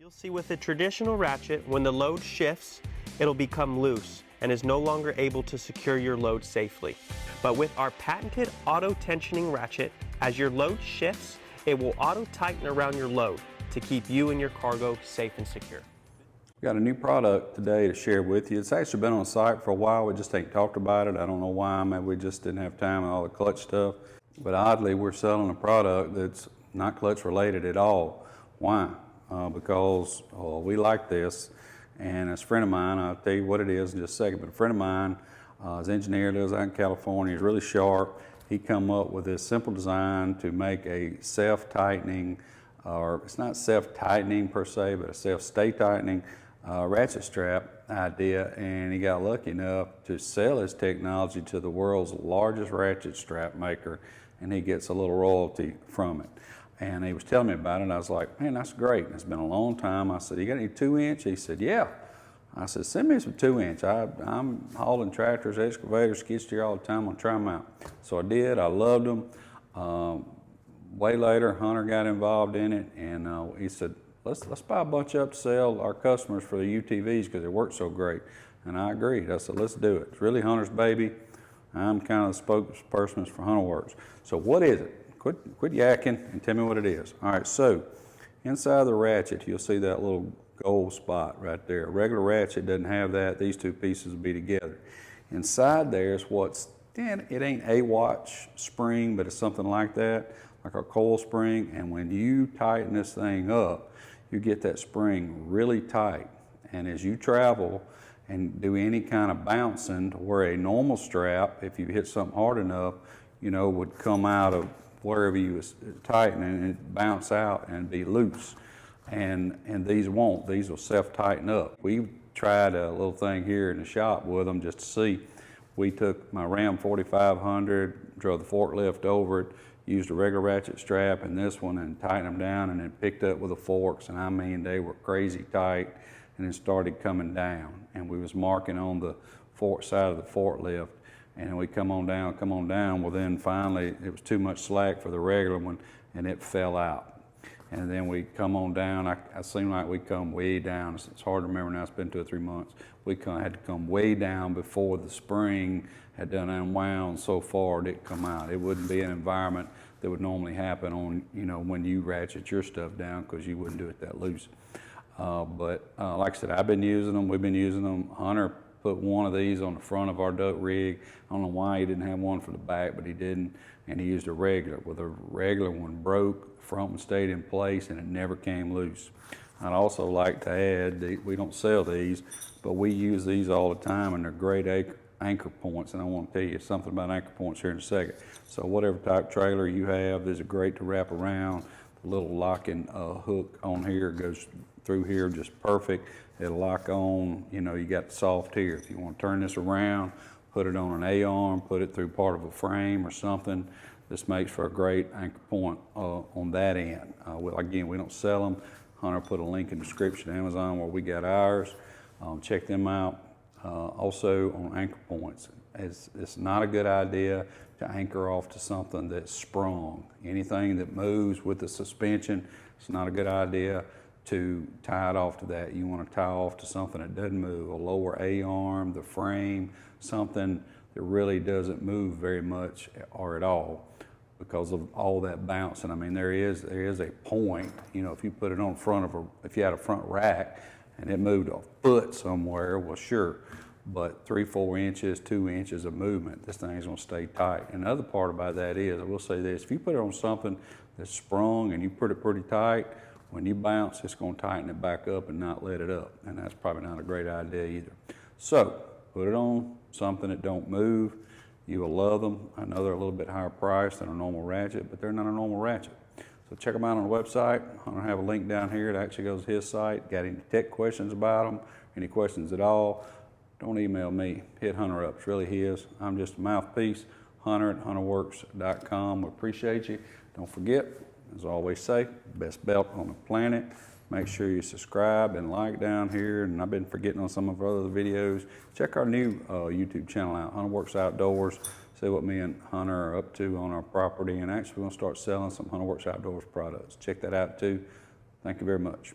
You'll see with a traditional ratchet, when the load shifts, it'll become loose and is no longer able to secure your load safely. But with our patented auto tensioning ratchet, as your load shifts, it will auto tighten around your load to keep you and your cargo safe and secure. We got a new product today to share with you. It's actually been on site for a while. We just ain't talked about it. I don't know why. Maybe we just didn't have time and all the clutch stuff. But oddly, we're selling a product that's not clutch related at all. Why? Because we like this, and as a friend of mine, I'll tell you what it is in just a second, but a friend of mine, his engineer, lives out in California, he's really sharp. He come up with this simple design to make a self-tightening, or it's not self-tightening per se, but a self-stay tightening ratchet strap idea, and he got lucky enough to sell his technology to the world's largest ratchet strap maker, and he gets a little royalty from it. And he was telling me about it, and I was like, man, that's great. It's been a long time. I said, you got any 2-inch? He said, yeah. I said, send me some 2-inch. I'm hauling tractors, excavators, skid steer all the time. I'm gonna try them out. So I did. I loved them. Way later, Hunter got involved in it, and he said, let's buy a bunch up to sell our customers for the UTVs because it works so great. And I agreed. I said, let's do it. It's really Hunter's baby. I'm kind of the spokesperson for Hunterworks. So what is it? Quit yakking and tell me what it is. All right, so inside the ratchet, you'll see that little gold spot right there. A regular ratchet doesn't have that. These two pieces will be together. Inside there is what's, it ain't a watch spring, but it's something like that, like a coil spring. And when you tighten this thing up, you get that spring really tight. And as you travel and do any kind of bouncing to where a normal strap, if you hit something hard enough, you know, would come out of wherever you was tightening and it bounce out and be loose. And these won't. These will self-tighten up. We tried a little thing here in the shop with them just to see. We took my Ram 4500, drove the forklift over it, used a regular ratchet strap and this one and tightened them down, and then picked up with the forks, and I mean they were crazy tight, and it started coming down. And we was marking on the fork side of the forklift, and we come on down. Well, then finally it was too much slack for the regular one, and it fell out. And then we come on down. I seem like we come way down. It's hard to remember now. It's been 2 or 3 months. We had to come way down before the spring had done unwound so far it didn't come out. It wouldn't be an environment that would normally happen on, you know, when you ratchet your stuff down, because you wouldn't do it that loose. But like I said, I've been using them. We've been using them. Hunter put one of these on the front of our duck rig. I don't know why he didn't have one for the back, but he didn't, and he used a regular. Well, the regular one broke, the front one stayed in place, and it never came loose. I'd also like to add, we don't sell these, but we use these all the time, and they're great anchor points, and I want to tell you something about anchor points here in a second. So whatever type trailer you have, these are great to wrap around. The little locking hook on here goes through here just perfect. It'll lock on, you know, you got the soft here. If you want to turn this around, put it on an A-arm, put it through part of a frame or something, this makes for a great anchor point on that end. Again, we don't sell them. Hunter put a link in the description to Amazon where we got ours. Check them out. Also on anchor points, it's not a good idea to anchor off to something that's sprung. Anything that moves with the suspension, it's not a good idea to tie it off to that. You want to tie off to something that doesn't move, a lower A-arm, the frame, something that really doesn't move very much or at all because of all that bouncing. I mean, there is a point, you know, if you put it on front of if you had a front rack and it moved a foot somewhere, well, sure, but 3, 4 inches, 2 inches of movement, this thing's gonna stay tight. And the other part about that is, I will say this, if you put it on something that's sprung and you put it pretty tight, when you bounce, it's gonna tighten it back up and not let it up. And that's probably not a great idea either. So, put it on something that don't move. You will love them. I know they're a little bit higher priced than a normal ratchet, but they're not a normal ratchet. So check them out on the website. I'm gonna have a link down here that actually goes to his site. Got any tech questions about them, any questions at all, don't email me, hit Hunter up, it's really his. I'm just a mouthpiece, Hunter@hunterworks.com. We appreciate you. Don't forget, as I always say, best belt on the planet. Make sure you subscribe and like down here, and I've been forgetting on some of our other videos. Check our new YouTube channel out, Hunterworks Outdoors. See what me and Hunter are up to on our property, and actually we're gonna start selling some Hunterworks Outdoors products. Check that out too. Thank you very much.